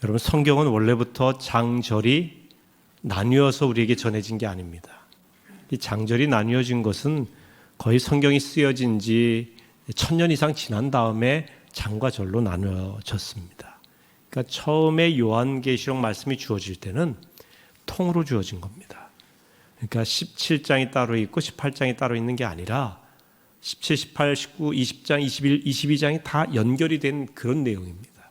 여러분, 성경은 원래부터 장절이 나뉘어서 우리에게 전해진 게 아닙니다. 이 장절이 나뉘어진 것은 거의 성경이 쓰여진 지 1000년 이상 지난 다음에 장과 절로 나누어졌습니다. 그러니까 처음에 요한계시록 말씀이 주어질 때는 통으로 주어진 겁니다. 그러니까 17장이 따로 있고 18장이 따로 있는 게 아니라 17, 18, 19, 20장, 21, 22장이 다 연결이 된 그런 내용입니다.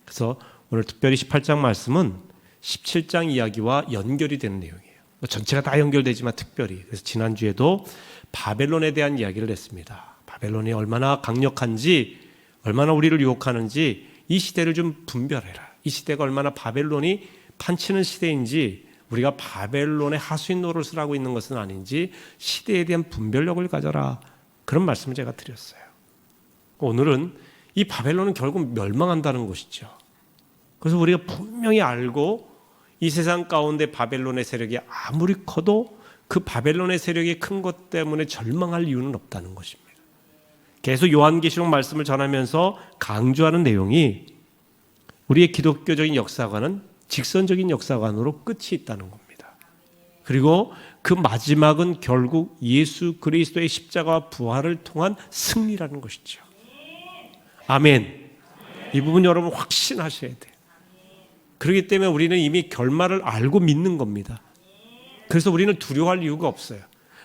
그래서 오늘 특별히 18장 말씀은 17장 이야기와 연결이 되는 내용이에요. 전체가 다 연결되지만 특별히. 그래서 지난주에도 바벨론에 대한 이야기를 했습니다. 바벨론이 얼마나 강력한지, 얼마나 우리를 유혹하는지 이 시대를 좀 분별해라. 이 시대가 얼마나 바벨론이 판치는 시대인지, 우리가 바벨론의 하수인 노릇을 하고 있는 것은 아닌지 시대에 대한 분별력을 가져라. 그런 말씀을 제가 드렸어요. 오늘은 이 바벨론은 결국 멸망한다는 것이죠. 그래서 우리가 분명히 알고 이 세상 가운데 바벨론의 세력이 아무리 커도 그 바벨론의 세력이 큰 것 때문에 절망할 이유는 없다는 것입니다. 계속 요한계시록 말씀을 전하면서 강조하는 내용이 우리의 기독교적인 역사관은 직선적인 역사관으로 끝이 있다는 겁니다. 그리고 그 마지막은 결국 예수 그리스도의 십자가와 부활을 통한 승리라는 것이죠. 아멘. 이 부분 여러분 확신하셔야 돼요. 그렇기 때문에 우리는 이미 결말을 알고 믿는 겁니다. 그래서 우리는 두려워할 이유가 없어요.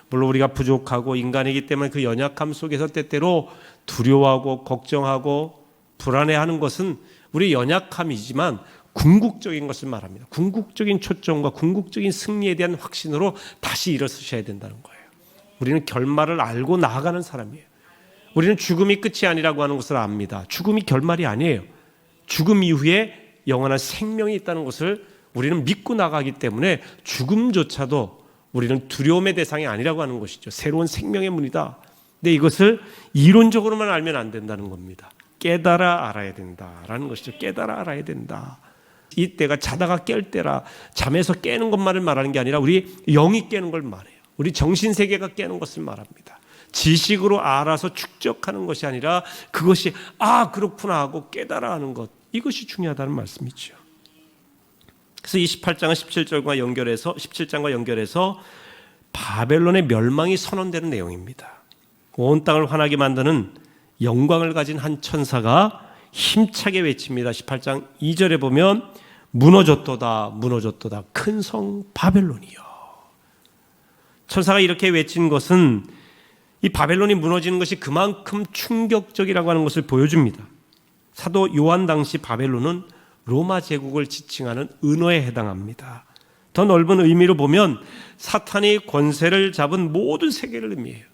물론 우리가 부족하고 인간이기 때문에 그 연약함 속에서 때때로 두려워하고 걱정하고 불안해하는 것은 우리의 연약함이지만 궁극적인 것을 말합니다. 궁극적인 초점과 궁극적인 승리에 대한 확신으로 다시 일어서셔야 된다는 거예요. 우리는 결말을 알고 나아가는 사람이에요. 우리는 죽음이 끝이 아니라고 하는 것을 압니다. 죽음이 결말이 아니에요. 죽음 이후에 영원한 생명이 있다는 것을 우리는 믿고 나가기 때문에 죽음조차도 우리는 두려움의 대상이 아니라고 하는 것이죠. 새로운 생명의 문이다. 근데 이것을 이론적으로만 알면 안 된다는 겁니다. 깨달아 알아야 된다라는 것이죠. 깨달아 알아야 된다. 이때가 자다가 깰 때라, 잠에서 깨는 것만을 말하는 게 아니라 우리 영이 깨는 걸 말해요. 우리 정신세계가 깨는 것을 말합니다. 지식으로 알아서 축적하는 것이 아니라 그것이 그렇구나 하고 깨달아 하는 것, 이것이 중요하다는 말씀이죠. 그래서 28장은 17장과 연결해서 바벨론의 멸망이 선언되는 내용입니다. 온 땅을 환하게 만드는 영광을 가진 한 천사가 힘차게 외칩니다. 18장 2절에 보면 무너졌도다 무너졌도다 큰 성 바벨론이여. 천사가 이렇게 외친 것은 이 바벨론이 무너지는 것이 그만큼 충격적이라고 하는 것을 보여줍니다. 사도 요한 당시 바벨론은 로마 제국을 지칭하는 은어에 해당합니다. 더 넓은 의미로 보면 사탄이 권세를 잡은 모든 세계를 의미해요.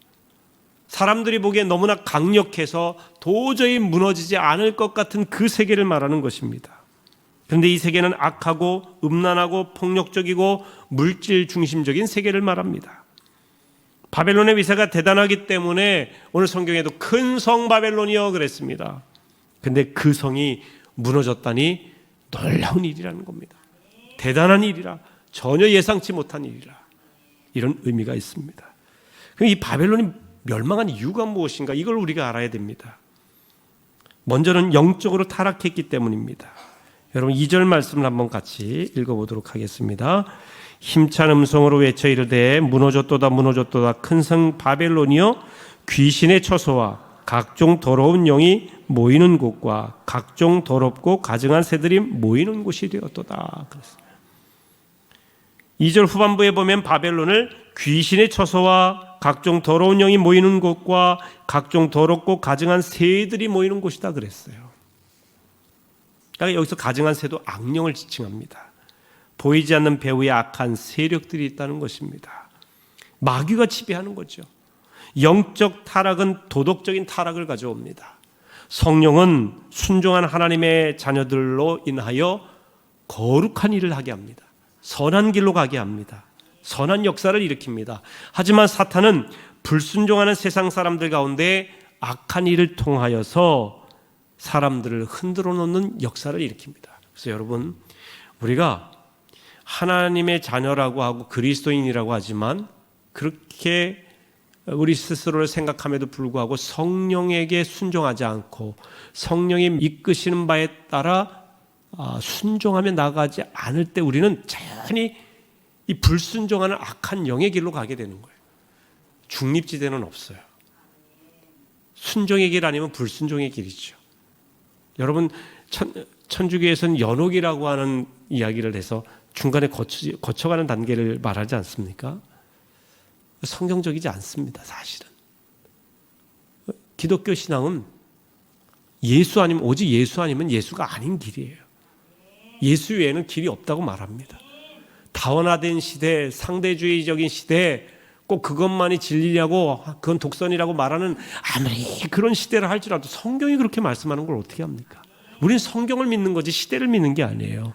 사람들이 보기에 너무나 강력해서 도저히 무너지지 않을 것 같은 그 세계를 말하는 것입니다. 그런데 이 세계는 악하고 음란하고 폭력적이고 물질 중심적인 세계를 말합니다. 바벨론의 위세가 대단하기 때문에 오늘 성경에도 큰 성 바벨론이여 그랬습니다. 그런데 그 성이 무너졌다니 놀라운 일이라는 겁니다. 대단한 일이라, 전혀 예상치 못한 일이라, 이런 의미가 있습니다. 그럼 이 바벨론이 멸망한 이유가 무엇인가, 이걸 우리가 알아야 됩니다. 먼저는 영적으로 타락했기 때문입니다. 여러분 2절 말씀을 한번 같이 읽어보도록 하겠습니다. 힘찬 음성으로 외쳐 이르되 무너졌도다 무너졌도다 큰 성 바벨론이여, 귀신의 처소와 각종 더러운 영이 모이는 곳과 각종 더럽고 가증한 새들이 모이는 곳이 되었도다. 그렇습니다. 2절 후반부에 보면 바벨론을 귀신의 처소와 각종 더러운 영이 모이는 곳과 각종 더럽고 가증한 새들이 모이는 곳이다 그랬어요. 그러니까 여기서 가증한 새도 악령을 지칭합니다. 보이지 않는 배후에 악한 세력들이 있다는 것입니다. 마귀가 지배하는 거죠. 영적 타락은 도덕적인 타락을 가져옵니다. 성령은 순종한 하나님의 자녀들로 인하여 거룩한 일을 하게 합니다. 선한 길로 가게 합니다. 선한 역사를 일으킵니다. 하지만 사탄은 불순종하는 세상 사람들 가운데 악한 일을 통하여서 사람들을 흔들어 놓는 역사를 일으킵니다. 그래서 여러분, 우리가 하나님의 자녀라고 하고 그리스도인이라고 하지만 그렇게 우리 스스로를 생각함에도 불구하고 성령에게 순종하지 않고 성령이 이끄시는 바에 따라 순종하며 나가지 않을 때 우리는 자연히 이 불순종하는 악한 영의 길로 가게 되는 거예요. 중립지대는 없어요. 순종의 길 아니면 불순종의 길이죠. 여러분 천주교에서는 연옥이라고 하는 이야기를 해서 중간에 거쳐가는 단계를 말하지 않습니까? 성경적이지 않습니다. 사실은 기독교 신앙은 예수 아니면 오직 예수 아니면 예수가 아닌 길이에요. 예수 외에는 길이 없다고 말합니다. 다원화된 시대, 상대주의적인 시대, 꼭 그것만이 진리냐고 그건 독선이라고 말하는 아무리 그런 시대를 할지라도 성경이 그렇게 말씀하는 걸 어떻게 합니까? 우리는 성경을 믿는 거지 시대를 믿는 게 아니에요.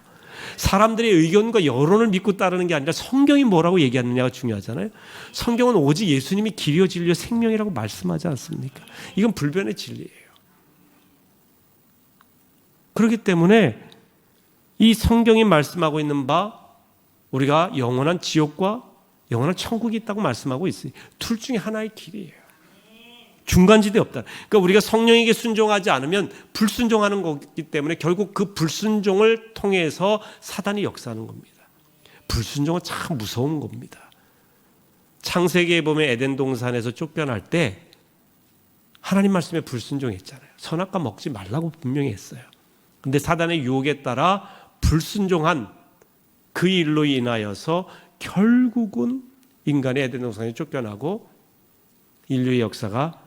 사람들의 의견과 여론을 믿고 따르는 게 아니라 성경이 뭐라고 얘기하느냐가 중요하잖아요. 성경은 오직 예수님이 길이요 진리요 생명이라고 말씀하지 않습니까? 이건 불변의 진리예요. 그렇기 때문에 이 성경이 말씀하고 있는 바 우리가 영원한 지옥과 영원한 천국이 있다고 말씀하고 있어요. 둘 중에 하나의 길이에요. 중간지대 없다. 그러니까 우리가 성령에게 순종하지 않으면 불순종하는 거기 때문에 결국 그 불순종을 통해서 사단이 역사하는 겁니다. 불순종은 참 무서운 겁니다. 창세기에 보면 에덴 동산에서 쫓겨날 때 하나님 말씀에 불순종했잖아요. 선악과 먹지 말라고 분명히 했어요. 근데 사단의 유혹에 따라 불순종한 그 일로 인하여서 결국은 인간의 에덴 동산에 쫓겨나고 인류의 역사가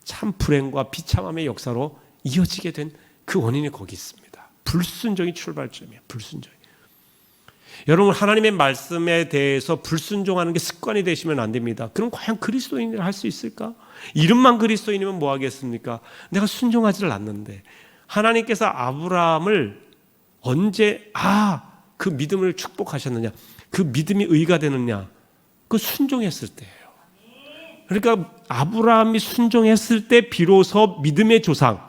참 불행과 비참함의 역사로 이어지게 된 그 원인이 거기 있습니다. 불순종이 출발점이에요. 불순종. 여러분 하나님의 말씀에 대해서 불순종하는 게 습관이 되시면 안 됩니다. 그럼 과연 그리스도인을 할 수 있을까? 이름만 그리스도인이면 뭐 하겠습니까? 내가 순종하지를 않는데 하나님께서 아브라함을 언제 그 믿음을 축복하셨느냐? 그 믿음이 의가 되느냐? 그 순종했을 때예요. 그러니까 아브라함이 순종했을 때 비로소 믿음의 조상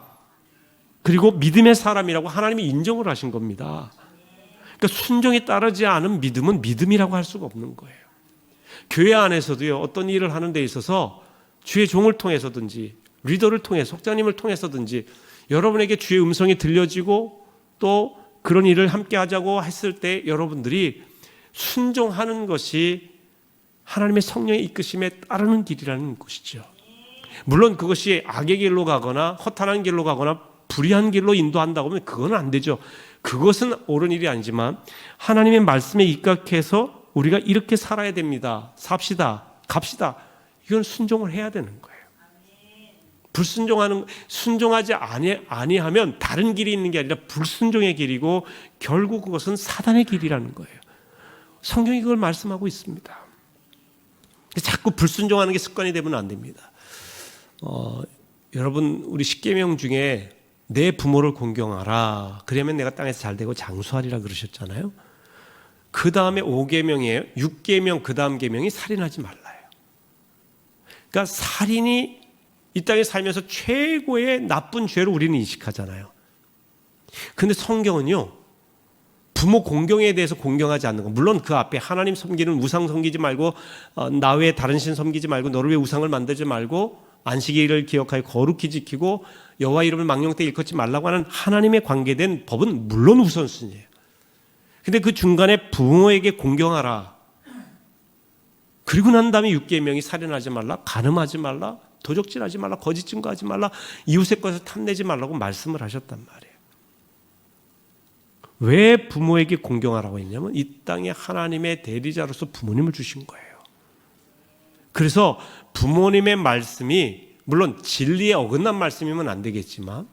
그리고 믿음의 사람이라고 하나님이 인정을 하신 겁니다. 그러니까 순종에 따르지 않은 믿음은 믿음이라고 할 수가 없는 거예요. 교회 안에서도요, 어떤 일을 하는 데 있어서 주의 종을 통해서든지 리더를 통해 속장님을 통해서든지 여러분에게 주의 음성이 들려지고 또 그런 일을 함께 하자고 했을 때 여러분들이 순종하는 것이 하나님의 성령의 이끄심에 따르는 길이라는 것이죠. 물론 그것이 악의 길로 가거나 허탄한 길로 가거나 불의한 길로 인도한다고 하면 그건 안 되죠. 그것은 옳은 일이 아니지만 하나님의 말씀에 입각해서 우리가 이렇게 살아야 됩니다. 삽시다. 갑시다. 이건 순종을 해야 되는 거예요. 순종하지 아니하면 다른 길이 있는 게 아니라 불순종의 길이고 결국 그것은 사단의 길이라는 거예요. 성경이 그걸 말씀하고 있습니다. 자꾸 불순종하는 게 습관이 되면 안 됩니다. 여러분 우리 10계명 중에 내 부모를 공경하라. 그러면 내가 땅에서 잘 되고 장수하리라 그러셨잖아요. 그 다음에 5계명이에요. 6계명 그 다음 계명이 살인하지 말라예요. 그러니까 살인이 이 땅에 살면서 최고의 나쁜 죄로 우리는 인식하잖아요. 그런데 성경은요. 부모 공경에 대해서 공경하지 않는 거. 물론 그 앞에 하나님 섬기는 우상 섬기지 말고 나 외에 다른 신 섬기지 말고 너를 위해 우상을 만들지 말고 안식일을 기억하여 거룩히 지키고 여호와 이름을 망령 때 일컫지 말라고 하는 하나님에 관계된 법은 물론 우선순위예요. 근데 그 중간에 부모에게 공경하라. 그리고 난 다음에 6계명이 살인하지 말라, 간음하지 말라, 도적질하지 말라, 거짓 증거하지 말라, 이웃의 것을 탐내지 말라고 말씀을 하셨단 말이에요. 왜 부모에게 공경하라고 했냐면 이 땅에 하나님의 대리자로서 부모님을 주신 거예요. 그래서 부모님의 말씀이 물론 진리에 어긋난 말씀이면 안 되겠지만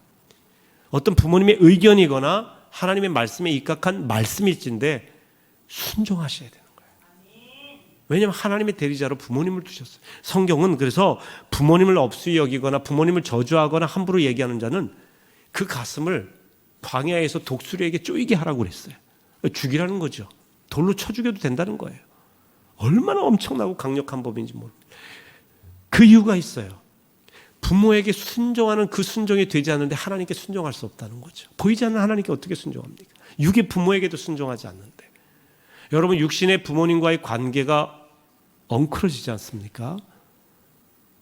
어떤 부모님의 의견이거나 하나님의 말씀에 입각한 말씀일진데 순종하셔야 되는 거예요. 왜냐하면 하나님의 대리자로 부모님을 두셨어요. 성경은 그래서 부모님을 업수히 여기거나 부모님을 저주하거나 함부로 얘기하는 자는 그 가슴을 광야에서 독수리에게 쪼이게 하라고 그랬어요. 죽이라는 거죠. 돌로 쳐 죽여도 된다는 거예요. 얼마나 엄청나고 강력한 법인지 모릅니다. 그 이유가 있어요. 부모에게 순종하는 그 순종이 되지 않는데 하나님께 순종할 수 없다는 거죠. 보이지 않는 하나님께 어떻게 순종합니까? 육의 부모에게도 순종하지 않는데. 여러분 육신의 부모님과의 관계가 엉클어지지 않습니까?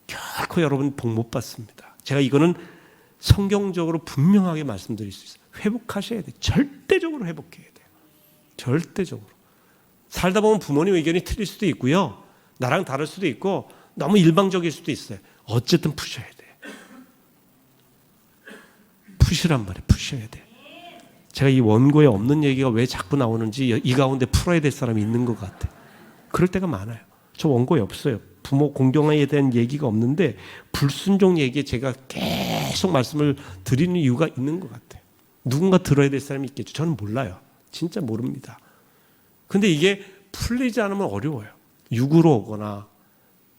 결코 여러분 복 못 받습니다. 제가 이거는 성경적으로 분명하게 말씀드릴 수 있어요. 회복하셔야 돼요. 절대적으로 회복해야 돼요. 절대적으로. 살다 보면 부모님 의견이 틀릴 수도 있고요. 나랑 다를 수도 있고 너무 일방적일 수도 있어요. 어쨌든 푸셔야 돼요. 푸시란 말이에요. 푸셔야 돼요. 제가 이 원고에 없는 얘기가 왜 자꾸 나오는지 이 가운데 풀어야 될 사람이 있는 것 같아요. 그럴 때가 많아요. 저 원고에 없어요. 부모 공경에 대한 얘기가 없는데 불순종 얘기에 제가 계속 말씀을 드리는 이유가 있는 것 같아요. 누군가 들어야 될 사람이 있겠죠. 저는 몰라요. 진짜 모릅니다. 근데 이게 풀리지 않으면 어려워요. 육으로 오거나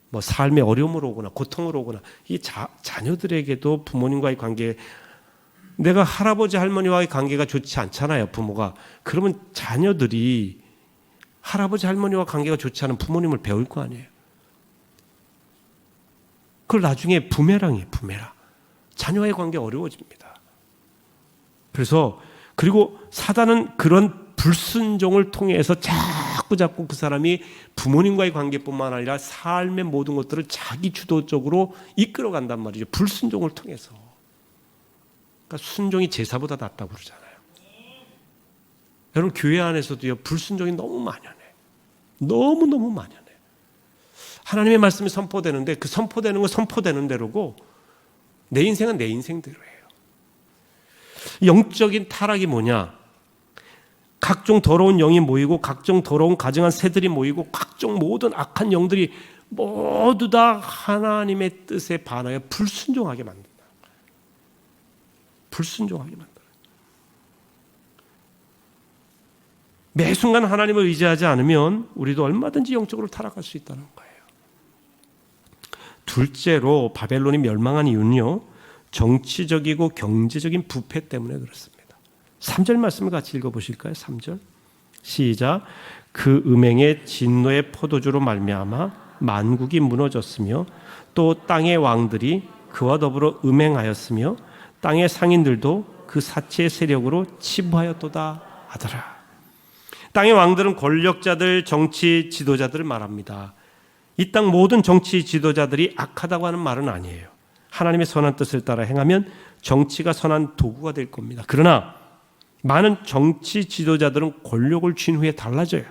뭐 삶의 어려움으로 오거나 고통으로 오거나 이 자녀들에게도 부모님과의 관계, 내가 할아버지 할머니와의 관계가 좋지 않잖아요. 부모가. 그러면 자녀들이 할아버지 할머니와 관계가 좋지 않은 부모님을 배울 거 아니에요. 그걸 나중에 부메랑이에요. 부메랑. 자녀와의 관계 어려워집니다. 그래서 그리고 사단은 그런 불순종을 통해서 자꾸 그 사람이 부모님과의 관계뿐만 아니라 삶의 모든 것들을 자기 주도적으로 이끌어간단 말이죠. 불순종을 통해서. 그러니까 순종이 제사보다 낫다고 그러잖아요. 여러분 교회 안에서도요, 불순종이 너무 만연해. 너무너무 만연해. 하나님의 말씀이 선포되는데 그 선포되는 건 선포되는 대로고 내 인생은 내 인생대로예요. 영적인 타락이 뭐냐? 각종 더러운 영이 모이고 각종 더러운 가증한 새들이 모이고 각종 모든 악한 영들이 모두 다 하나님의 뜻에 반하여 불순종하게 만든다. 불순종하게 만들어요. 매 순간 하나님을 의지하지 않으면 우리도 얼마든지 영적으로 타락할 수 있다는 거예요. 둘째로 바벨론이 멸망한 이유는요, 정치적이고 경제적인 부패 때문에 그렇습니다. 3절 말씀을 같이 읽어보실까요? 3절 시작. 그 음행의 진노의 포도주로 말미암아 만국이 무너졌으며 또 땅의 왕들이 그와 더불어 음행하였으며 땅의 상인들도 그 사치의 세력으로 치부하였도다 하더라. 땅의 왕들은 권력자들, 정치 지도자들을 말합니다. 이 땅 모든 정치 지도자들이 악하다고 하는 말은 아니에요. 하나님의 선한 뜻을 따라 행하면 정치가 선한 도구가 될 겁니다. 그러나 많은 정치 지도자들은 권력을 쥔 후에 달라져요.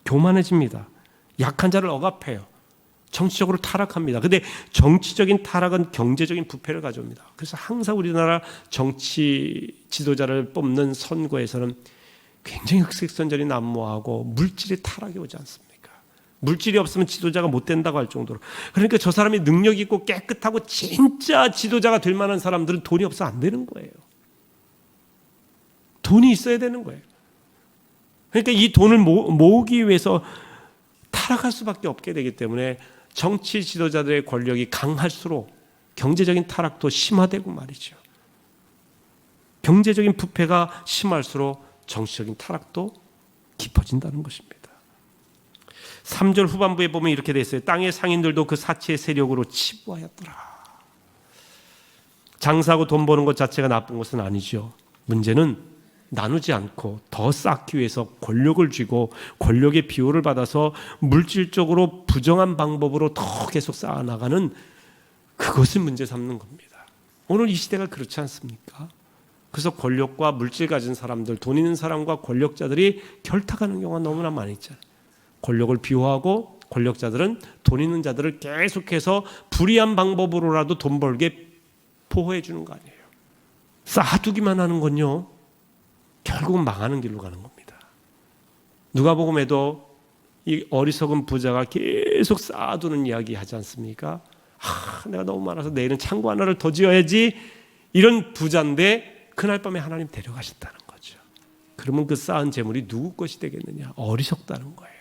교만해집니다. 약한 자를 억압해요. 정치적으로 타락합니다. 그런데 정치적인 타락은 경제적인 부패를 가져옵니다. 그래서 항상 우리나라 정치 지도자를 뽑는 선거에서는 굉장히 흑색선전이 난무하고 물질의 타락이 오지 않습니까? 물질이 없으면 지도자가 못 된다고 할 정도로. 그러니까 저 사람이 능력 있고 깨끗하고 진짜 지도자가 될 만한 사람들은 돈이 없어 안 되는 거예요. 돈이 있어야 되는 거예요. 그러니까 이 돈을 모으기 위해서 타락할 수밖에 없게 되기 때문에 정치 지도자들의 권력이 강할수록 경제적인 타락도 심화되고 말이죠. 경제적인 부패가 심할수록 정치적인 타락도 깊어진다는 것입니다. 3절 후반부에 보면 이렇게 되어 있어요. 땅의 상인들도 그 사치의 세력으로 치부하였더라. 장사하고 돈 버는 것 자체가 나쁜 것은 아니죠. 문제는 나누지 않고 더 쌓기 위해서 권력을 쥐고 권력의 비호를 받아서 물질적으로 부정한 방법으로 더 계속 쌓아나가는 그것을 문제 삼는 겁니다. 오늘 이 시대가 그렇지 않습니까? 그래서 권력과 물질 가진 사람들, 돈 있는 사람과 권력자들이 결탁하는 경우가 너무나 많이 있잖아요. 권력을 비호하고 권력자들은 돈 있는 자들을 계속해서 불의한 방법으로라도 돈 벌게 보호해 주는 거 아니에요. 쌓아두기만 하는 건요, 결국은 망하는 길로 가는 겁니다. 누가복음에도 이 어리석은 부자가 계속 쌓아두는 이야기 하지 않습니까? 내가 너무 많아서 내일은 창고 하나를 더 지어야지, 이런 부자인데 그날 밤에 하나님 데려가셨다는 거죠. 그러면 그 쌓은 재물이 누구 것이 되겠느냐? 어리석다는 거예요.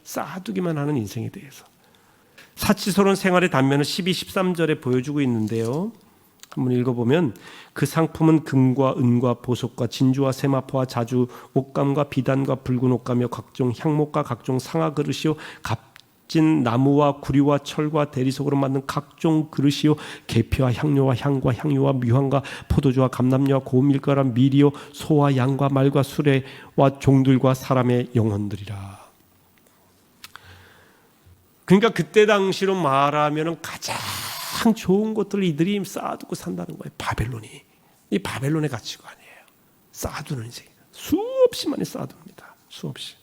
쌓아두기만 하는 인생에 대해서. 사치스러운 생활의 단면을 12, 13절에 보여주고 있는데요, 한번 읽어보면 그 상품은 금과 은과 보석과 진주와 세마포와 자주, 옷감과 비단과 붉은 옷감이요 각종 향목과 각종 상아 그릇이요 값진 나무와 구리와 철과 대리석으로 만든 각종 그릇이요 계피와 향료와 향과 향유와 뮤향과 포도주와 감람류와 고운 밀가루와 밀이요 소와 양과 말과 수레와 종들과 사람의 영혼들이라. 그러니까 그때 당시로 말하면 가장 좋은 것들을 이들이 쌓아두고 산다는 거예요. 바벨론이. 이 바벨론의 가치관이에요. 쌓아두는 인생. 수없이 많이 쌓아둡니다. 수없이.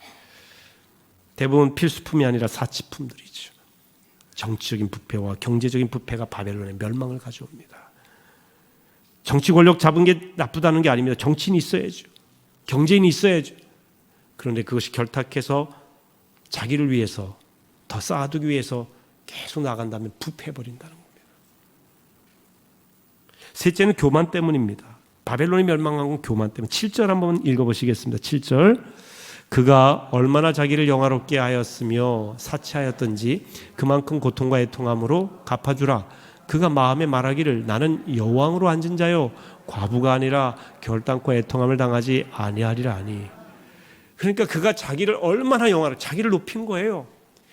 대부분 필수품이 아니라 사치품들이죠. 정치적인 부패와 경제적인 부패가 바벨론의 멸망을 가져옵니다. 정치 권력 잡은 게 나쁘다는 게 아닙니다. 정치인이 있어야죠. 경제인이 있어야죠. 그런데 그것이 결탁해서 자기를 위해서 더 쌓아두기 위해서 계속 나간다면 부패해버린다는 겁니다. 셋째는 교만 때문입니다. 바벨론이 멸망한 건 교만 때문에. 7절 한번 읽어보시겠습니다. 7절. 그가 얼마나 자기를 영화롭게 하였으며 사치하였던지 그만큼 고통과 애통함으로 갚아주라. 그가 마음에 말하기를 나는 여왕으로 앉은 자요 과부가 아니라 결단코 애통함을 당하지 아니하리라 하니. 그러니까 그가 자기를 얼마나 영화롭게 자기를 높인 거예요.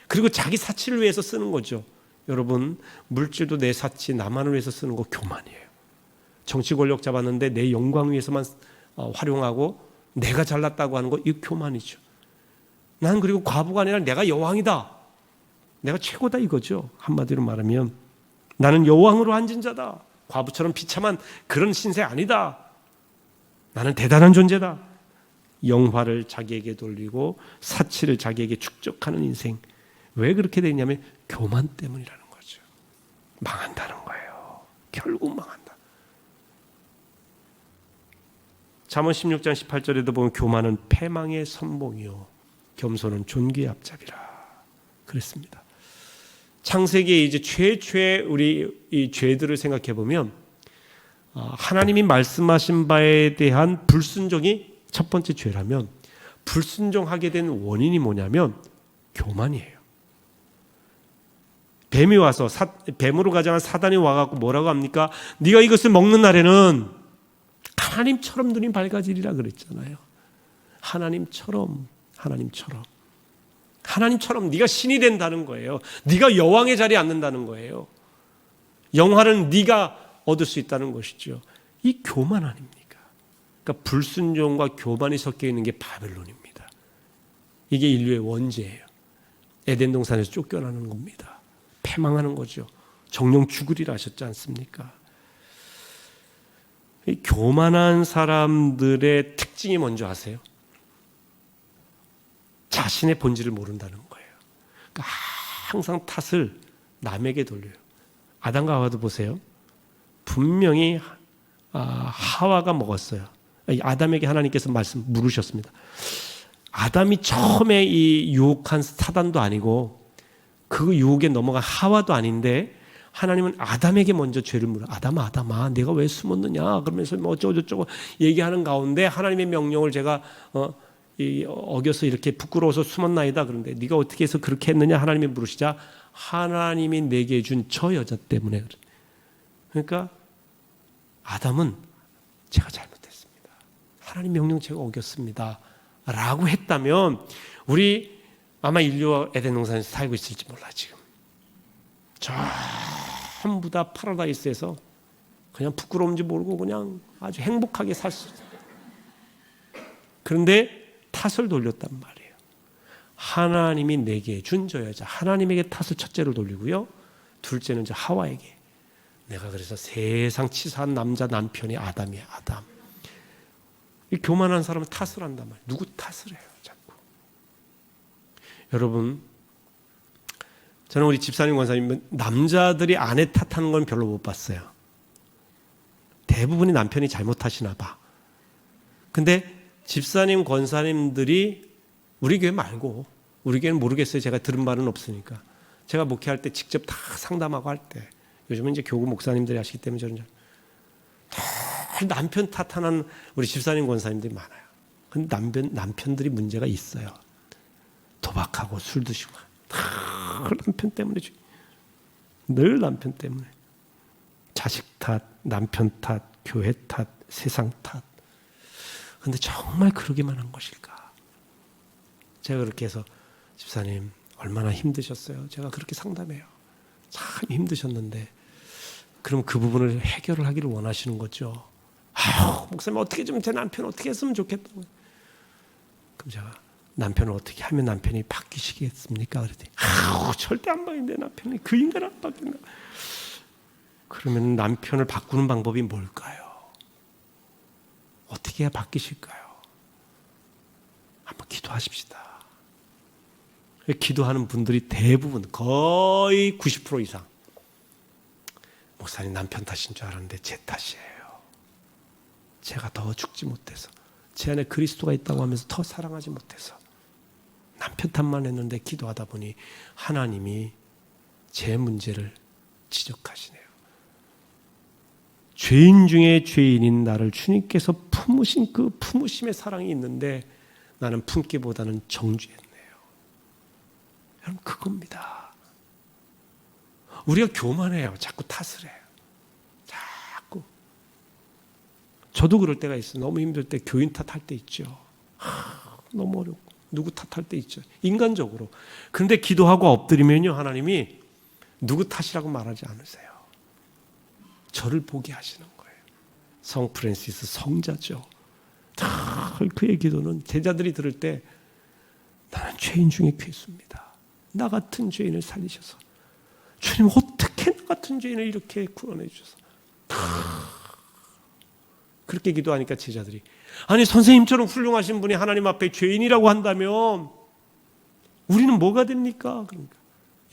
그리고 자기 사치를 위해서 쓰는 거죠. 여러분, 물질도 내 사치 나만을 위해서 쓰는 거 교만이에요. 정치 권력 잡았는데 내 영광 위해서만 활용하고 내가 잘났다고 하는 거 이거 교만이죠. 난 그리고 과부가 아니라 내가 여왕이다. 내가 최고다 이거죠. 한마디로 말하면 나는 여왕으로 앉은 자다. 과부처럼 비참한 그런 신세 아니다. 나는 대단한 존재다. 영화를 자기에게 돌리고 사치를 자기에게 축적하는 인생. 왜 그렇게 되냐면 교만 때문이라는 거죠. 망한다는 거예요. 결국 망한다. 잠언 16장 18절에도 보면 교만은 패망의 선봉이요 겸손은 존귀의 앞잡이라 그랬습니다. 창세기에 이제 최초의 우리 이 죄들을 생각해 보면 하나님이 말씀하신 바에 대한 불순종이 첫 번째 죄라면 불순종하게 된 원인이 뭐냐면 교만이에요. 뱀이 와서 뱀으로 가장한 사단이 와갖고 뭐라고 합니까? 네가 이것을 먹는 날에는 하나님처럼 눈이 밝아지리라 그랬잖아요. 하나님처럼 네가 신이 된다는 거예요. 네가 여왕의 자리에 앉는다는 거예요. 영화는 네가 얻을 수 있다는 것이죠. 이 교만 아닙니까? 그러니까 불순종과 교만이 섞여 있는 게 바벨론입니다. 이게 인류의 원죄예요. 에덴 동산에서 쫓겨나는 겁니다. 패망하는 거죠. 정령 죽으리라 하셨지 않습니까? 이 교만한 사람들의 특징이 뭔지 아세요? 자신의 본질을 모른다는 거예요. 그러니까 항상 탓을 남에게 돌려요. 아담과 하와도 보세요. 분명히 하와가 먹었어요. 아담에게 하나님께서 물으셨습니다. 아담이 처음에 이 유혹한 사단도 아니고 그 유혹에 넘어간 하와도 아닌데 하나님은 아담에게 먼저 죄를 물어. 아담아 내가 왜 숨었느냐 그러면서 뭐 어쩌고저쩌고 얘기하는 가운데 하나님의 명령을 제가 어겨서 이렇게 부끄러워서 숨었나이다. 그런데 네가 어떻게 해서 그렇게 했느냐 하나님이 물으시자 하나님이 내게 준 저 여자 때문에. 그러니까 아담은 제가 잘못했습니다. 하나님 명령 제가 어겼습니다 라고 했다면 우리 아마 인류와 에덴 동산에서 살고 있을지 몰라. 지금 전부 다 파라다이스에서 그냥 부끄러운지 모르고 그냥 아주 행복하게 살 수 있어요. 그런데 탓을 돌렸단 말이에요. 하나님이 내게 준 저 여자, 하나님에게 탓을 첫째로 돌리고요. 둘째는 저 하와에게. 내가 그래서 세상 치사한 남편이 아담이야. 아담. 이 교만한 사람은 탓을 한단 말이에요. 누구 탓을 해요 자꾸. 여러분, 저는 우리 집사님 권사님 남자들이 아내 탓하는 건 별로 못 봤어요. 대부분이 남편이 잘못하시나 봐. 근데 집사님 권사님들이 우리 교회 말고 우리 교회는 모르겠어요. 제가 들은 바는 없으니까. 제가 목회할 때 직접 다 상담하고 할 때 요즘은 이제 교구 목사님들이 하시기 때문에 저는 남편 탓하는 우리 집사님 권사님들이 많아요. 근데 남편들이 문제가 있어요. 도박하고 술 드시고 남편 때문에 늘 남편 때문에 자식 탓, 남편 탓, 교회 탓, 세상 탓. 그런데 정말 그러기만 한 것일까? 제가 그렇게 해서 집사님 얼마나 힘드셨어요? 제가 그렇게 상담해요. 참 힘드셨는데 그럼 그 부분을 해결을 하기를 원하시는 거죠. 아유, 목사님 어떻게 좀 제 남편 어떻게 했으면 좋겠다고. 그럼 제가 남편을 어떻게 하면 남편이 바뀌시겠습니까? 그랬더니 절대 안 바뀐대 남편이. 그 인간 안 바뀐다. 그러면 남편을 바꾸는 방법이 뭘까요? 어떻게 해야 바뀌실까요? 한번 기도하십시다. 기도하는 분들이 대부분 거의 90% 이상 목사님 남편 탓인 줄 알았는데 제 탓이에요. 제가 더 죽지 못해서, 제 안에 그리스도가 있다고 하면서 더 사랑하지 못해서 남편 탓만 했는데 기도하다 보니 하나님이 제 문제를 지적하시네요. 죄인 중에 죄인인 나를 주님께서 품으신 그 품으심의 사랑이 있는데 나는 품기보다는 정죄했네요. 여러분, 그겁니다. 우리가 교만해요. 자꾸 탓을 해요. 자꾸. 저도 그럴 때가 있어요. 너무 힘들 때 교인 탓할 때 있죠. 너무 어렵고 누구 탓할 때 있죠. 인간적으로. 그런데 기도하고 엎드리면요, 하나님이 누구 탓이라고 말하지 않으세요. 저를 보게 하시는 거예요. 성 프란시스 성자죠. 그의 기도는 제자들이 들을 때 나는 죄인 중에 괴수입니다. 나 같은 죄인을 살리셔서, 주님 어떻게 나 같은 죄인을 이렇게 구원해 주셔서, 그렇게 기도하니까 제자들이, 아니 선생님처럼 훌륭하신 분이 하나님 앞에 죄인이라고 한다면 우리는 뭐가 됩니까? 그러니까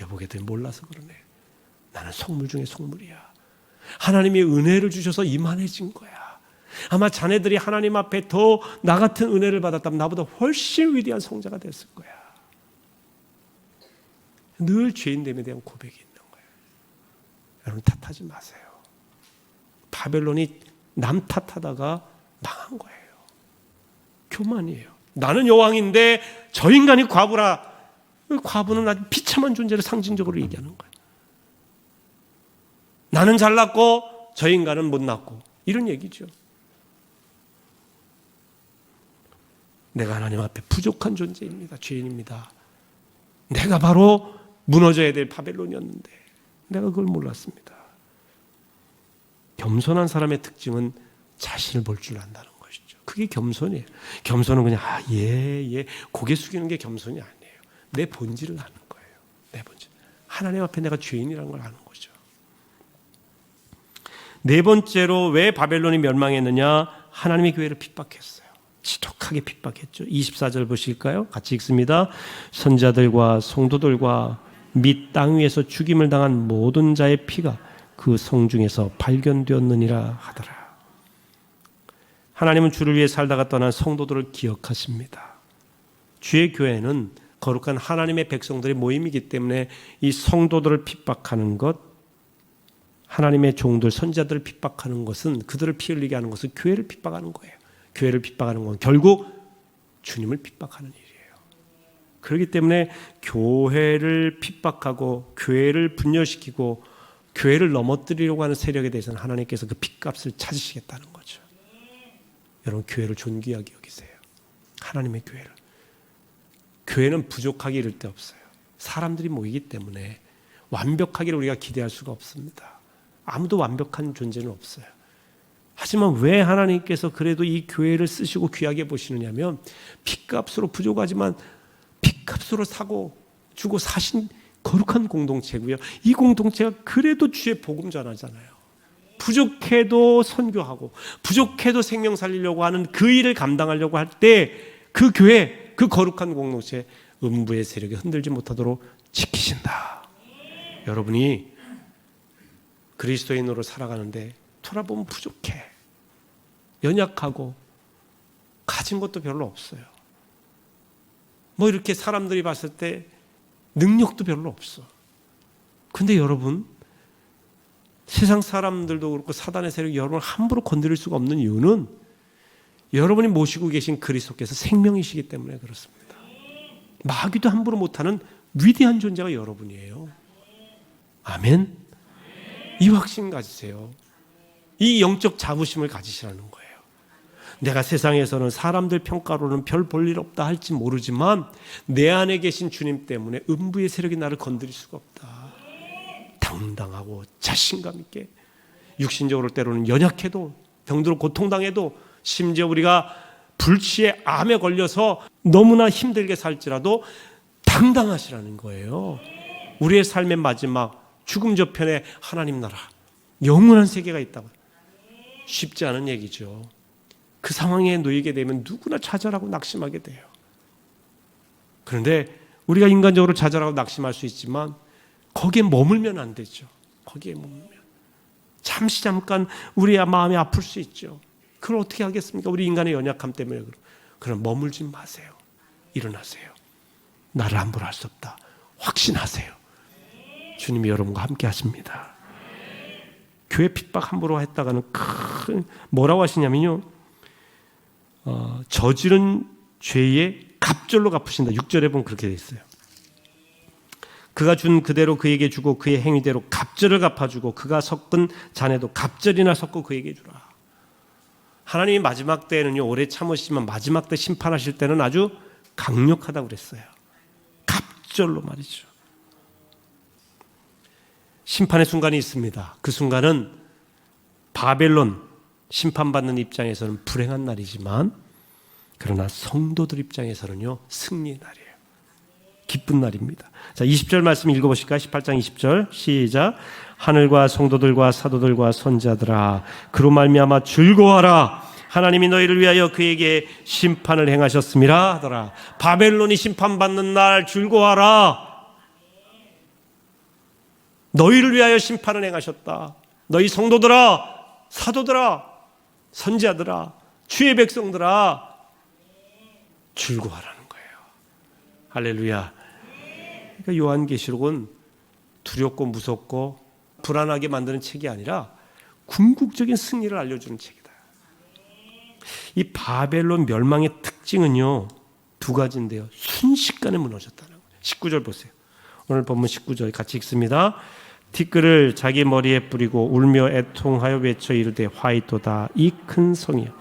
여보게들 몰라서 그러네. 나는 속물 중에 속물이야. 하나님이 은혜를 주셔서 이만해진 거야. 아마 자네들이 하나님 앞에 더 나 같은 은혜를 받았다면 나보다 훨씬 위대한 성자가 됐을 거야. 늘 죄인됨에 대한 고백이 있는 거예요. 여러분, 탓하지 마세요. 바벨론이 남 탓하다가 망한 거예요. 교만이에요. 나는 여왕인데 저 인간이 과부라. 과부는 아주 비참한 존재를 상징적으로 얘기하는 거예요. 나는 잘났고 저 인간은 못났고, 이런 얘기죠. 내가 하나님 앞에 부족한 존재입니다. 죄인입니다. 내가 바로 무너져야 될 바벨론이었는데 내가 그걸 몰랐습니다. 겸손한 사람의 특징은 자신을 볼 줄 안다는 것이죠. 그게 겸손이에요. 겸손은 그냥 고개 숙이는 게 겸손이 아니에요. 내 본질을 아는 거예요. 내 본질. 하나님 앞에 내가 죄인이라는 걸 아는 거죠. 네 번째로 왜 바벨론이 멸망했느냐? 하나님의 교회를 핍박했어요. 지독하게 핍박했죠. 24절 보실까요? 같이 읽습니다. 선자들과 성도들과 및 땅 위에서 죽임을 당한 모든 자의 피가 그 성중에서 발견되었느니라 하더라. 하나님은 주를 위해 살다가 떠난 성도들을 기억하십니다. 주의 교회는 거룩한 하나님의 백성들의 모임이기 때문에 이 성도들을 핍박하는 것, 하나님의 종들, 선자들을 핍박하는 것은, 그들을 피 흘리게 하는 것은 교회를 핍박하는 거예요. 교회를 핍박하는 건 결국 주님을 핍박하는 일이에요. 그렇기 때문에 교회를 핍박하고 교회를 분열시키고 교회를 넘어뜨리려고 하는 세력에 대해서는 하나님께서 그 핏값을 찾으시겠다는 거죠. 여러분, 교회를 존귀하게 여기세요. 하나님의 교회를. 교회는 부족하기 이를 데 없어요. 사람들이 모이기 때문에 완벽하기를 우리가 기대할 수가 없습니다. 아무도 완벽한 존재는 없어요. 하지만 왜 하나님께서 그래도 이 교회를 쓰시고 귀하게 보시느냐면, 핏값으로 부족하지만 핏값으로 사고 주고 사신 거룩한 공동체고요. 이 공동체가 그래도 주의 복음 전하잖아요. 부족해도 선교하고 부족해도 생명 살리려고 하는 그 일을 감당하려고 할 때 그 교회, 그 거룩한 공동체, 음부의 세력이 흔들지 못하도록 지키신다. 여러분이 그리스도인으로 살아가는데 돌아보면 부족해. 연약하고 가진 것도 별로 없어요. 뭐 이렇게 사람들이 봤을 때 능력도 별로 없어. 근데 여러분, 세상 사람들도 그렇고 사단의 세력이 여러분을 함부로 건드릴 수가 없는 이유는 여러분이 모시고 계신 그리스도께서 생명이시기 때문에 그렇습니다. 마귀도 함부로 못하는 위대한 존재가 여러분이에요. 아멘. 이 확신 가지세요. 이 영적 자부심을 가지시라는 거예요. 내가 세상에서는 사람들 평가로는 별 볼 일 없다 할지 모르지만 내 안에 계신 주님 때문에 음부의 세력이 나를 건드릴 수가 없다. 당당하고 자신감 있게, 육신적으로 때로는 연약해도, 병들어 고통당해도, 심지어 우리가 불치의 암에 걸려서 너무나 힘들게 살지라도 당당하시라는 거예요. 우리의 삶의 마지막 죽음 저편에 하나님 나라, 영원한 세계가 있다고. 쉽지 않은 얘기죠. 그 상황에 놓이게 되면 누구나 좌절하고 낙심하게 돼요. 그런데 우리가 인간적으로 좌절하고 낙심할 수 있지만 거기에 머물면 안 되죠. 거기에 머물면 잠깐 우리의 마음이 아플 수 있죠. 그걸 어떻게 하겠습니까? 우리 인간의 연약함 때문에. 그럼 머물지 마세요. 일어나세요. 나를 함부로 할 수 없다. 확신하세요. 주님이 여러분과 함께 하십니다. 교회 핍박 함부로 했다가는 뭐라고 하시냐면요, 저지른 죄의 갑절로 갚으신다. 6절에 보면 그렇게 돼 있어요. 그가 준 그대로 그에게 주고 그의 행위대로 갑절을 갚아주고 그가 섞은 잔에도 갑절이나 섞고 그에게 주라. 하나님이 마지막 때에는요, 오래 참으시지만 마지막 때 심판하실 때는 아주 강력하다고 그랬어요. 갑절로 말이죠. 심판의 순간이 있습니다. 그 순간은 바벨론 심판받는 입장에서는 불행한 날이지만, 그러나 성도들 입장에서는요, 승리의 날이에요. 기쁜 날입니다. 자, 20절 말씀 읽어보실까요? 18장 20절 시작. 하늘과 성도들과 사도들과 선자들아, 그로 말미암아 즐거워하라. 하나님이 너희를 위하여 그에게 심판을 행하셨음이라 하더라. 바벨론이 심판받는 날 즐거워하라. 너희를 위하여 심판을 행하셨다. 너희 성도들아, 사도들아, 선지자들아, 주의 백성들아, 즐거워하라는 거예요. 할렐루야. 그러니까 요한계시록은 두렵고 무섭고 불안하게 만드는 책이 아니라 궁극적인 승리를 알려주는 책이다. 이 바벨론 멸망의 특징은요, 두 가지인데요. 순식간에 무너졌다는 거예요. 19절 보세요. 오늘 본문 19절 같이 읽습니다. 티끌을 자기 머리에 뿌리고 울며 애통하여 외쳐 이르되 화이토다. 이 큰 성이여,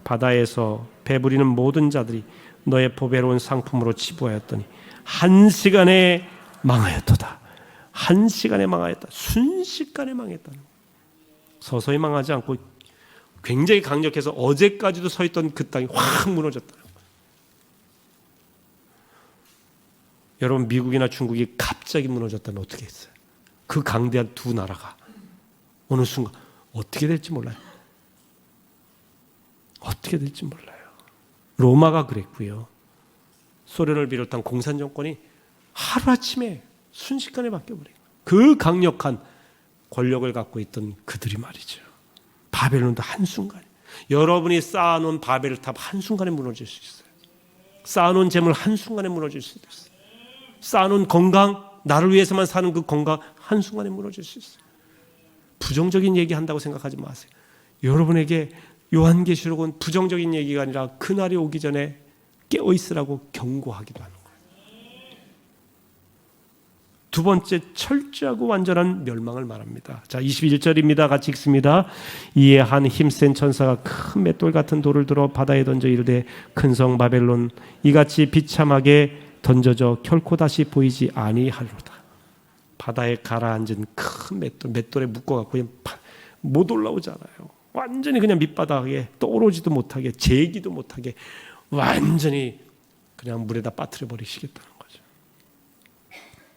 바다에서 배부리는 모든 자들이 너의 보배로운 상품으로 치부하였더니 한 시간에 망하였도다. 한 시간에 망하였다. 순식간에 망했다는 거예요. 서서히 망하지 않고 굉장히 강력해서 어제까지도 서 있던 그 땅이 확 무너졌다는 거예요. 여러분, 미국이나 중국이 갑자기 무너졌다면 어떻게 했어요? 그 강대한 두 나라가 어느 순간 어떻게 될지 몰라요. 어떻게 될지 몰라요. 로마가 그랬고요. 소련을 비롯한 공산 정권이 하루아침에 순식간에 바뀌어버린 거예요. 그 강력한 권력을 갖고 있던 그들이 말이죠. 바벨론도 한순간에, 여러분이 쌓아놓은 바벨탑 한순간에 무너질 수 있어요. 쌓아놓은 재물 한순간에 무너질 수도 있어요. 쌓아놓은 건강, 나를 위해서만 사는 그 건강 한순간에 무너질 수 있어요. 부정적인 얘기한다고 생각하지 마세요. 여러분에게 요한계시록은 부정적인 얘기가 아니라 그날이 오기 전에 깨어있으라고 경고하기도 하는 거예요. 두 번째, 철저하고 완전한 멸망을 말합니다. 자, 21절입니다. 같이 읽습니다. 이에 한 힘센 천사가 큰 맷돌 같은 돌을 들어 바다에 던져 이르되 큰 성 바벨론 이같이 비참하게 던져져 결코 다시 보이지 아니하리로다. 바다에 가라앉은 큰 맷돌에 묶어갖고 그냥 못 올라오잖아요. 완전히 그냥 밑바닥에 떠오르지도 못하게, 재기도 못하게 완전히 그냥 물에다 빠뜨려 버리시겠다는 거죠.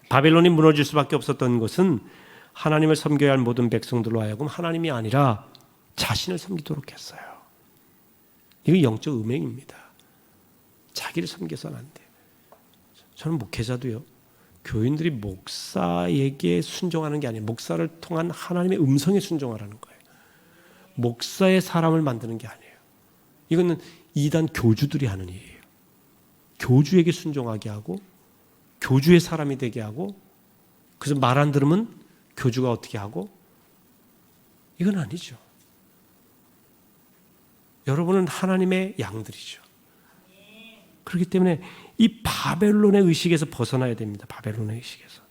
바벨론이 무너질 수밖에 없었던 것은 하나님을 섬겨야 할 모든 백성들로 하여금 하나님이 아니라 자신을 섬기도록 했어요. 이거 영적 음행입니다. 자기를 섬겨서는 안 돼요. 저는 목회자도요, 교인들이 목사에게 순종하는 게 아니에요. 목사를 통한 하나님의 음성에 순종하라는 거예요. 목사의 사람을 만드는 게 아니에요. 이거는 이단 교주들이 하는 일이에요. 교주에게 순종하게 하고 교주의 사람이 되게 하고, 그래서 말 안 들으면 교주가 어떻게 하고, 이건 아니죠. 여러분은 하나님의 양들이죠. 그렇기 때문에 이 바벨론의 의식에서 벗어나야 됩니다. 바벨론의 의식에서.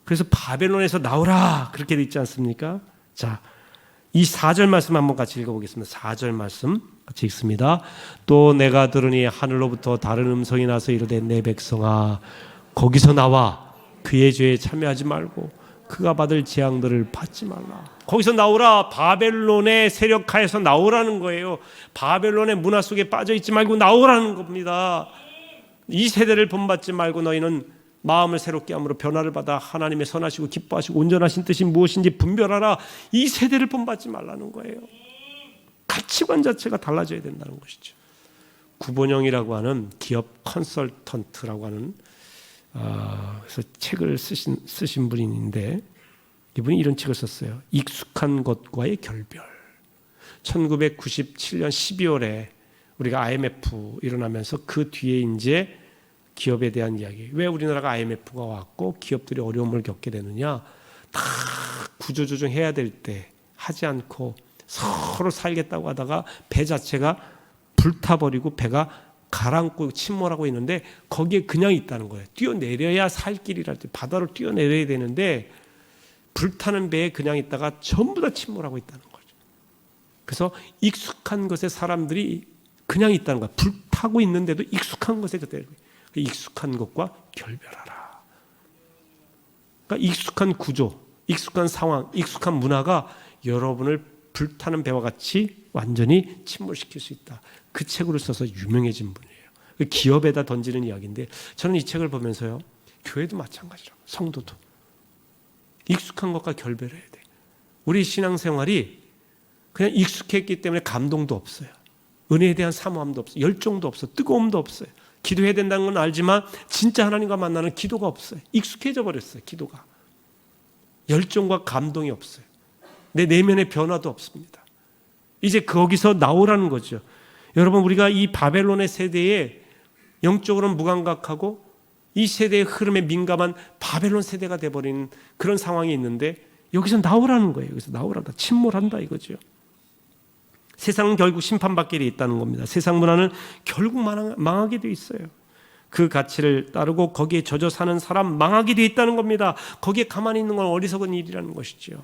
그래서 바벨론에서 나오라 그렇게 돼 있지 않습니까? 자, 이 4절 말씀 한번 같이 읽어보겠습니다. 4절 말씀 같이 읽습니다. 또 내가 들으니 하늘로부터 다른 음성이 나서 이르되 내 백성아 거기서 나와 그의 죄에 참여하지 말고 그가 받을 재앙들을 받지 말라. 거기서 나오라. 바벨론의 세력하에서 나오라는 거예요. 바벨론의 문화 속에 빠져있지 말고 나오라는 겁니다. 이 세대를 본받지 말고 너희는 마음을 새롭게 함으로 변화를 받아 하나님의 선하시고 기뻐하시고 온전하신 뜻이 무엇인지 분별하라. 이 세대를 본받지 말라는 거예요. 가치관 자체가 달라져야 된다는 것이죠. 구본영이라고 하는 기업 컨설턴트라고 하는 그래서 책을 쓰신 분이 있는데, 이분이 이런 책을 썼어요. 익숙한 것과의 결별. 1997년 12월에 우리가 IMF 일어나면서 그 뒤에 이제 기업에 대한 이야기. 왜 우리나라가 IMF가 왔고 기업들이 어려움을 겪게 되느냐. 다 구조조정해야 될 때 하지 않고 서로 살겠다고 하다가 배 자체가 불타버리고 배가 가라앉고 침몰하고 있는데 거기에 그냥 있다는 거예요. 뛰어내려야 살 길이랄 때 바다로 뛰어내려야 되는데 불타는 배에 그냥 있다가 전부 다 침몰하고 있다는 거죠. 그래서 익숙한 것에 사람들이 그냥 있다는 거야. 불타고 있는데도 익숙한 것에 그때 익숙한 것과 결별하라. 그러니까 익숙한 구조, 익숙한 상황, 익숙한 문화가 여러분을 불타는 배와 같이 완전히 침몰시킬 수 있다. 그 책으로 써서 유명해진 분이에요. 기업에다 던지는 이야기인데 저는 이 책을 보면서요, 교회도 마찬가지라고, 성도도 익숙한 것과 결별해야 돼. 우리 신앙생활이 그냥 익숙했기 때문에 감동도 없어요. 은혜에 대한 사모함도 없어요. 열정도 없어요. 뜨거움도 없어요. 기도해야 된다는 건 알지만 진짜 하나님과 만나는 기도가 없어요. 익숙해져 버렸어요. 기도가. 열정과 감동이 없어요. 내 내면의 변화도 없습니다. 이제 거기서 나오라는 거죠. 여러분, 우리가 이 바벨론의 세대에 영적으로는 무감각하고 이 세대의 흐름에 민감한 바벨론 세대가 돼버린 그런 상황이 있는데 여기서 나오라는 거예요. 여기서 나오라다. 침몰한다 이거죠. 세상은 결국 심판받게 돼 있다는 겁니다. 세상 문화는 결국 망하게 돼 있어요. 그 가치를 따르고 거기에 젖어 사는 사람 망하게 돼 있다는 겁니다. 거기에 가만히 있는 건 어리석은 일이라는 것이죠.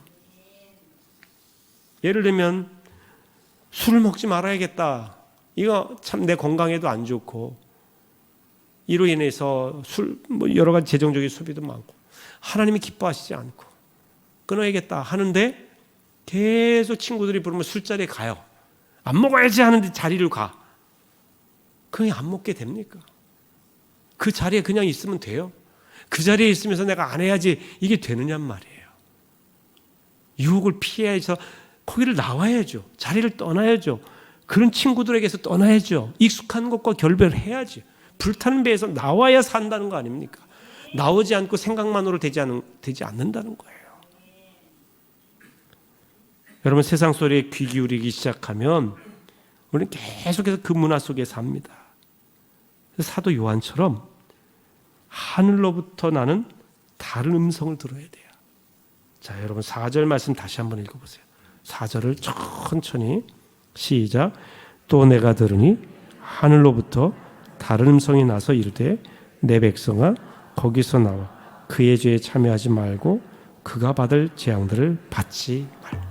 예를 들면 술을 먹지 말아야겠다. 이거 참 내 건강에도 안 좋고 이로 인해서 여러 가지 재정적인 소비도 많고 하나님이 기뻐하시지 않고 끊어야겠다 하는데 계속 친구들이 부르면 술자리에 가요. 안 먹어야지 하는데 자리를 가. 그냥 안 먹게 됩니까? 그 자리에 그냥 있으면 돼요? 그 자리에 있으면서 내가 안 해야지 이게 되느냔 말이에요. 유혹을 피해서 거기를 나와야죠. 자리를 떠나야죠. 그런 친구들에게서 떠나야죠. 익숙한 것과 결별해야지. 불타는 배에서 나와야 산다는 거 아닙니까? 나오지 않고 생각만으로 되지 않는다는 거예요. 여러분, 세상 소리에 귀 기울이기 시작하면 우리는 계속해서 그 문화 속에 삽니다. 사도 요한처럼 하늘로부터 나는 다른 음성을 들어야 돼요. 자, 여러분 4절 말씀 다시 한번 읽어보세요. 4절을 천천히 시작. 또 내가 들으니 하늘로부터 다른 음성이 나서 이르되 내 백성아 거기서 나와 그의 죄에 참여하지 말고 그가 받을 재앙들을 받지 말라.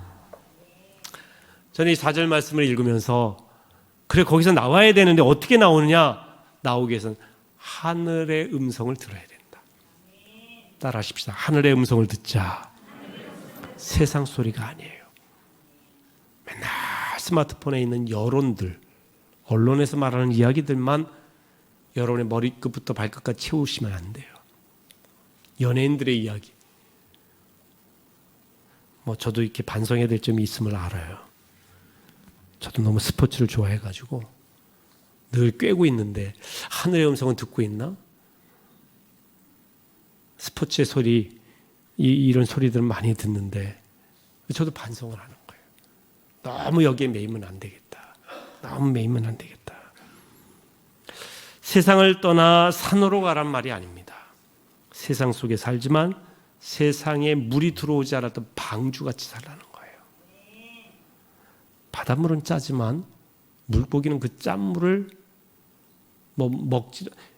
저는 이 4절 말씀을 읽으면서 그래 거기서 나와야 되는데 어떻게 나오느냐? 나오기 위해서는 하늘의 음성을 들어야 된다. 따라 하십시다. 하늘의 음성을 듣자. 세상 소리가 아니에요. 맨날 스마트폰에 있는 여론들, 언론에서 말하는 이야기들만 여러분의 머리끝부터 발끝까지 채우시면 안 돼요. 연예인들의 이야기. 저도 이렇게 반성해야 될 점이 있음을 알아요. 저도 너무 스포츠를 좋아해가지고 늘 꿰고 있는데 하늘의 음성은 듣고 있나? 스포츠의 소리, 이런 소리들은 많이 듣는데 저도 반성을 하는 거예요. 너무 여기에 매이면 안 되겠다. 너무 매이면 안 되겠다. 세상을 떠나 산으로 가란 말이 아닙니다. 세상 속에 살지만 세상에 물이 들어오지 않았던 방주같이 살라는 거예요. 바닷물은 짜지만 물고기는 그 짠물을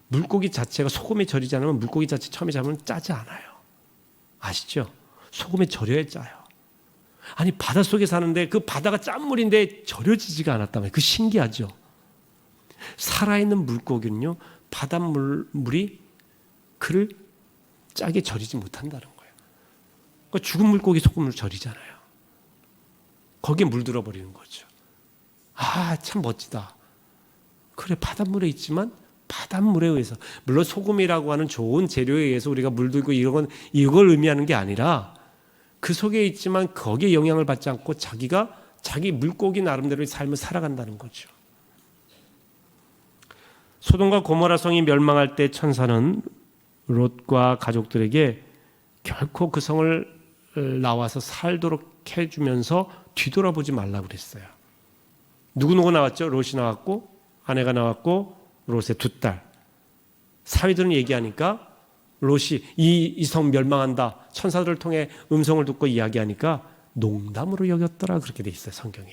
물고기 자체가 소금에 절이지 않으면 물고기 자체 처음에 잡으면 짜지 않아요. 아시죠? 소금에 절여야 짜요. 아니 바닷속에 사는데 그 바다가 짠물인데 절여지지가 않았단 말이에요. 그 신기하죠? 살아있는 물고기는요, 바닷물이 그를 짜게 절이지 못한다는 거예요. 그러니까 죽은 물고기 소금을 절이잖아요. 거기에 물들어 버리는 거죠. 아, 참 멋지다. 그래, 바닷물에 있지만 바닷물에 의해서, 물론 소금이라고 하는 좋은 재료에 의해서 우리가 물들고 이걸 의미하는 게 아니라 그 속에 있지만 거기에 영향을 받지 않고 자기 물고기 나름대로의 삶을 살아간다는 거죠. 소돔과 고모라 성이 멸망할 때 천사는 롯과 가족들에게 결코 그 성을 나와서 살도록 해주면서 뒤돌아보지 말라고 그랬어요. 누구 나왔죠? 롯이 나왔고 아내가 나왔고 롯의 두 딸. 사위들은 얘기하니까 롯이 이 성 멸망한다. 천사들을 통해 음성을 듣고 이야기하니까 농담으로 여겼더라. 그렇게 돼 있어요, 성경에.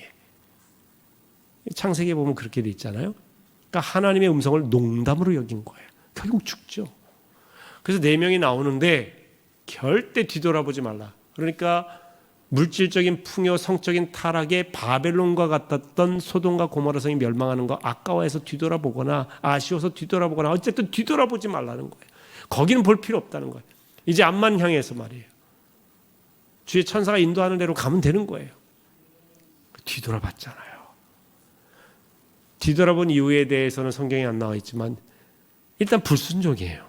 창세기에 보면 그렇게 돼 있잖아요. 그러니까 하나님의 음성을 농담으로 여긴 거예요. 결국 죽죠. 그래서 4명이 나오는데 절대 뒤돌아보지 말라. 그러니까 물질적인 풍요, 성적인 타락에 바벨론과 같았던 소돔과 고모라 성이 멸망하는 거 아까워해서 뒤돌아보거나 아쉬워서 뒤돌아보거나 어쨌든 뒤돌아보지 말라는 거예요. 거기는 볼 필요 없다는 거예요. 이제 앞만 향해서 말이에요. 주의 천사가 인도하는 대로 가면 되는 거예요. 뒤돌아봤잖아요. 뒤돌아본 이유에 대해서는 성경에 안 나와 있지만 일단 불순종이에요.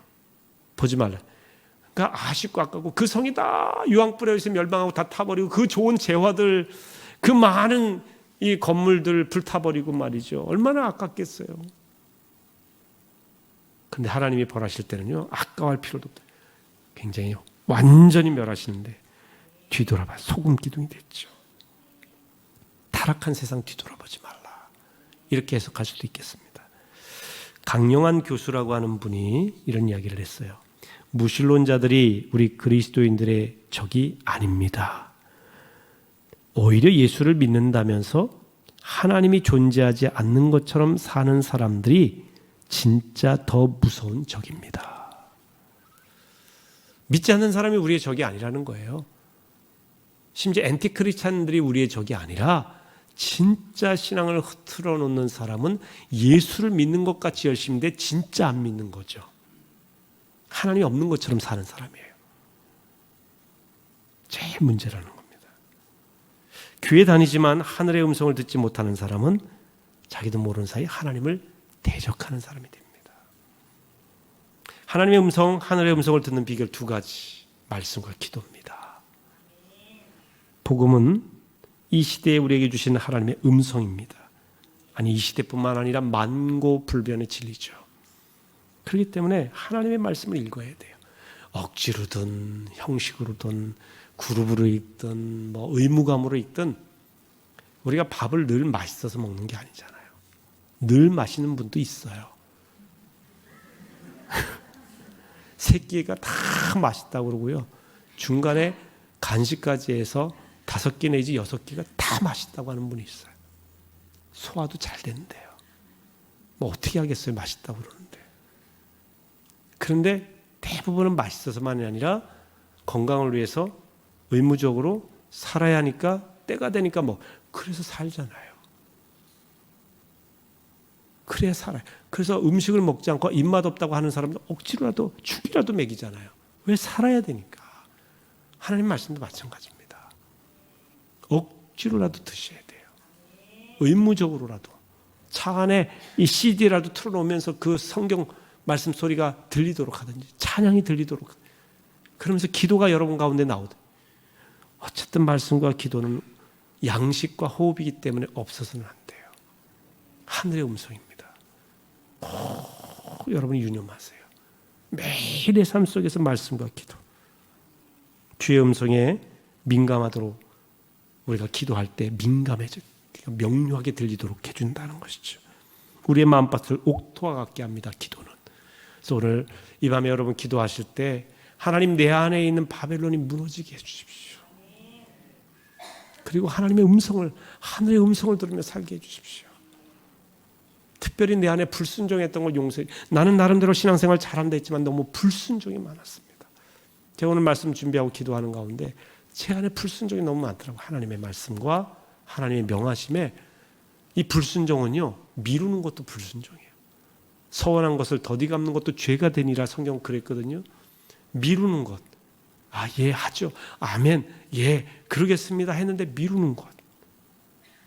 보지 말라. 그러니까 아쉽고 아깝고 그 성이 다 유황불에 의해서 멸망하고 다 타버리고 그 좋은 재화들, 그 많은 이 건물들 불타버리고 말이죠. 얼마나 아깝겠어요. 근데 하나님이 벌하실 때는요, 아까워할 필요도 없다. 굉장히 완전히 멸하시는데 뒤돌아봐. 소금 기둥이 됐죠. 타락한 세상 뒤돌아보지 말라. 이렇게 해석할 수도 있겠습니다. 강영한 교수라고 하는 분이 이런 이야기를 했어요. 무신론자들이 우리 그리스도인들의 적이 아닙니다. 오히려 예수를 믿는다면서 하나님이 존재하지 않는 것처럼 사는 사람들이 진짜 더 무서운 적입니다. 믿지 않는 사람이 우리의 적이 아니라는 거예요. 심지어 앤티크리스찬들이 우리의 적이 아니라 진짜 신앙을 흐트러 놓는 사람은 예수를 믿는 것 같이 열심인데 진짜 안 믿는 거죠. 하나님이 없는 것처럼 사는 사람이에요. 제일 문제라는 겁니다. 교회 다니지만 하늘의 음성을 듣지 못하는 사람은 자기도 모르는 사이 하나님을 대적하는 사람이 됩니다. 하나님의 음성, 하늘의 음성을 듣는 비결 2가지, 말씀과 기도입니다. 복음은 이 시대에 우리에게 주신 하나님의 음성입니다. 아니, 이 시대뿐만 아니라 만고불변의 진리죠. 그렇기 때문에 하나님의 말씀을 읽어야 돼요. 억지로든 형식으로든 그룹으로 읽든 뭐 의무감으로 읽든 우리가 밥을 늘 맛있어서 먹는 게 아니잖아요. 늘 마시는 분도 있어요. 세 끼가 다 맛있다고 그러고요. 중간에 간식까지 해서 5끼 내지 6끼가 다 맛있다고 하는 분이 있어요. 소화도 잘 된대요. 뭐 어떻게 하겠어요, 맛있다고 그러는데. 그런데 대부분은 맛있어서만이 아니라 건강을 위해서 의무적으로 살아야 하니까, 때가 되니까 그래서 살잖아요. 그래야 살아요. 그래서 음식을 먹지 않고 입맛 없다고 하는 사람도 억지로라도 죽이라도 먹이잖아요. 왜? 살아야 되니까. 하나님 말씀도 마찬가지입니다. 억지로라도 드셔야 돼요. 의무적으로라도. 차 안에 이 CD라도 틀어놓으면서 그 성경 말씀 소리가 들리도록 하든지, 찬양이 들리도록, 그러면서 기도가 여러분 가운데 나오든. 어쨌든 말씀과 기도는 양식과 호흡이기 때문에 없어서는 안 돼요. 하늘의 음성입니다. 꼭 여러분이 유념하세요. 매일의 삶 속에서 말씀과 기도, 주의 음성에 민감하도록 우리가 기도할 때 민감해져, 명료하게 들리도록 해준다는 것이죠. 우리의 마음밭을 옥토와 같게 합니다, 기도는. 그래서 오늘 이 밤에 여러분 기도하실 때 하나님, 내 안에 있는 바벨론이 무너지게 해주십시오. 그리고 하나님의 음성을, 하늘의 음성을 들으며 살게 해주십시오. 특별히 내 안에 불순종했던 걸 용서해. 나는 나름대로 신앙생활 잘한다 했지만 너무 불순종이 많았습니다. 제가 오늘 말씀 준비하고 기도하는 가운데 제 안에 불순종이 너무 많더라고요. 하나님의 말씀과 하나님의 명하심에. 이 불순종은요, 미루는 것도 불순종이에요. 서원한 것을 더디 갚는 것도 죄가 되니라 성경은 그랬거든요. 미루는 것. 예, 하죠. 아멘. 예, 그러겠습니다 했는데 미루는 것.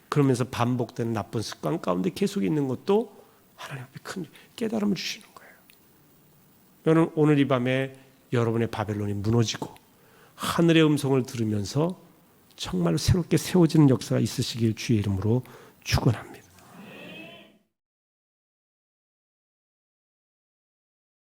그러면서 반복되는 나쁜 습관 가운데 계속 있는 것도 하나님 앞에 큰 깨달음을 주시는 거예요. 여러분, 오늘 이 밤에 여러분의 바벨론이 무너지고 하늘의 음성을 들으면서 정말 새롭게 세워지는 역사가 있으시길 주의 이름으로 축원합니다.